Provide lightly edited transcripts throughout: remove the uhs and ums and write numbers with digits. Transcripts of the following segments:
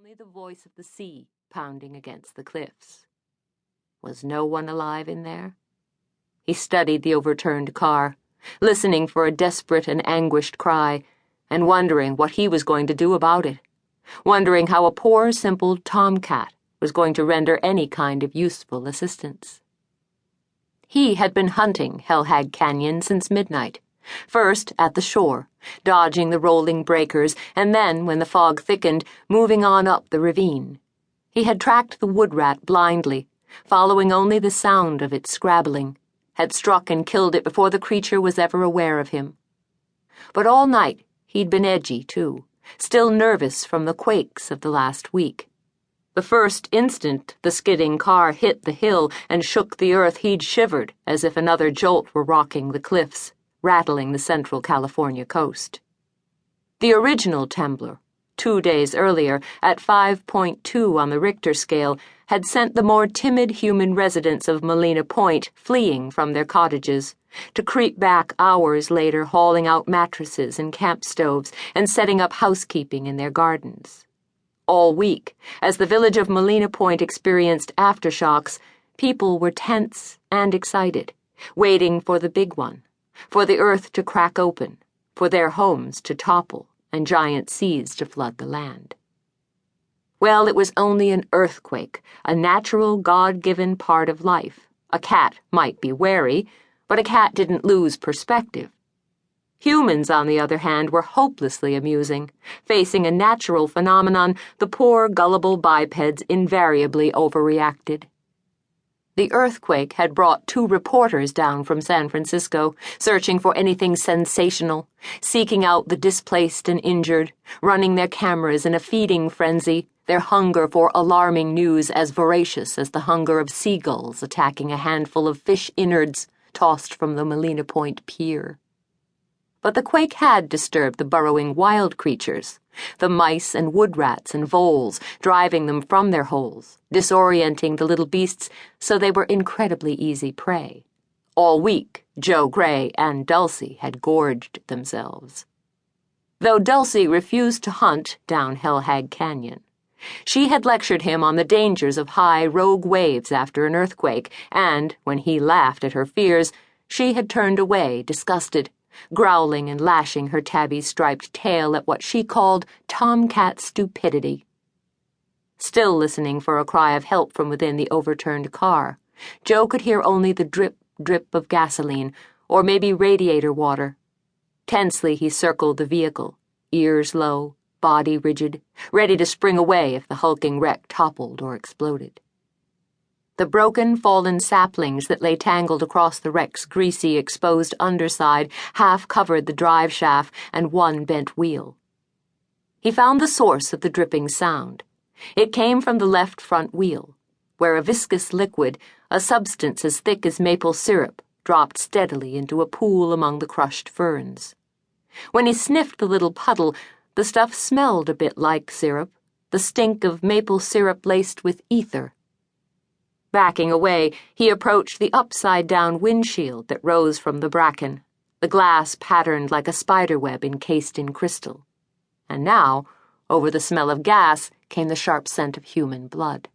only the voice of the sea pounding against the cliffs. Was no one alive in there? He studied the overturned car, listening for a desperate and anguished cry, and wondering what he was going to do about it, wondering how a poor, simple tomcat was going to render any kind of useful assistance. He had been hunting Hellhag Canyon since midnight, first at the shore, dodging the rolling breakers, and then, when the fog thickened, moving on up the ravine. He had tracked the wood rat blindly, following only the sound of its scrabbling, had struck and killed it before the creature was ever aware of him. But all night he'd been edgy, too, still nervous from the quakes of the last week. The first instant the skidding car hit the hill and shook the earth, he'd shivered as if another jolt were rocking the cliffs, rattling the central California coast. The original temblor, 2 days earlier, at 5.2 on the Richter scale, had sent the more timid human residents of Molena Point fleeing from their cottages, to creep back hours later hauling out mattresses and camp stoves and setting up housekeeping in their gardens. All week, as the village of Molena Point experienced aftershocks, people were tense and excited, waiting for the big one, for the earth to crack open, for their homes to topple and giant seas to flood the land. Well, it was only an earthquake, a natural, God-given part of life. A cat might be wary, but a cat didn't lose perspective. Humans, on the other hand, were hopelessly amusing. Facing a natural phenomenon, the poor, gullible bipeds invariably overreacted. The earthquake had brought 2 reporters down from San Francisco, searching for anything sensational, seeking out the displaced and injured, running their cameras in a feeding frenzy, their hunger for alarming news as voracious as the hunger of seagulls attacking a handful of fish innards tossed from the Molena Point pier. But the quake had disturbed the burrowing wild creatures, the mice and wood rats and voles, driving them from their holes, disorienting the little beasts so they were incredibly easy prey. All week, Joe Gray and Dulcie had gorged themselves. Though Dulcie refused to hunt down Hellhag Canyon, she had lectured him on the dangers of high, rogue waves after an earthquake, and, when he laughed at her fears, she had turned away, disgusted, growling and lashing her tabby-striped tail at what she called tomcat stupidity. Still listening for a cry of help from within the overturned car, Joe could hear only the drip, drip of gasoline, or maybe radiator water. Tensely he circled the vehicle, ears low, body rigid, ready to spring away if the hulking wreck toppled or exploded. The broken, fallen saplings that lay tangled across the wreck's greasy, exposed underside half covered the drive shaft and one bent wheel. He found the source of the dripping sound. It came from the left front wheel, where a viscous liquid, a substance as thick as maple syrup, dropped steadily into a pool among the crushed ferns. When he sniffed the little puddle, the stuff smelled a bit like syrup, the stink of maple syrup laced with ether. Backing away, he approached the upside-down windshield that rose from the bracken, the glass patterned like a spiderweb encased in crystal. And now, over the smell of gas, came the sharp scent of human blood.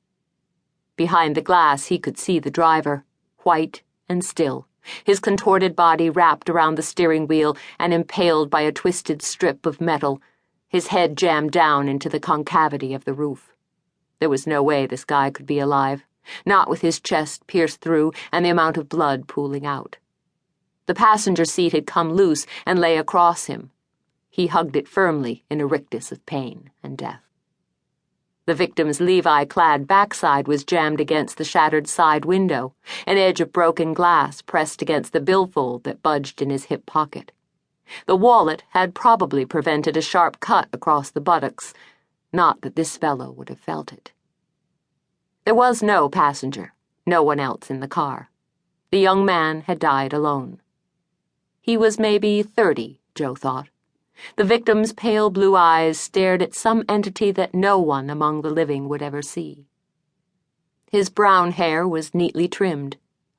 Behind the glass, he could see the driver, white and still, his contorted body wrapped around the steering wheel and impaled by a twisted strip of metal, his head jammed down into the concavity of the roof. There was no way this guy could be alive. Not with his chest pierced through and the amount of blood pooling out. The passenger seat had come loose and lay across him. He hugged it firmly in a rictus of pain and death. The victim's Levi-clad backside was jammed against the shattered side window, an edge of broken glass pressed against the billfold that budged in his hip pocket. The wallet had probably prevented a sharp cut across the buttocks, not that this fellow would have felt it. There was no passenger, no one else in the car. The young man had died alone. He was maybe 30, Joe thought. The victim's pale blue eyes stared at some entity that no one among the living would ever see. His brown hair was neatly trimmed,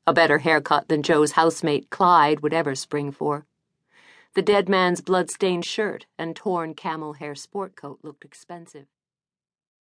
a better haircut than Joe's housemate Clyde would ever spring for. The dead man's blood-stained shirt and torn camel hair sport coat looked expensive.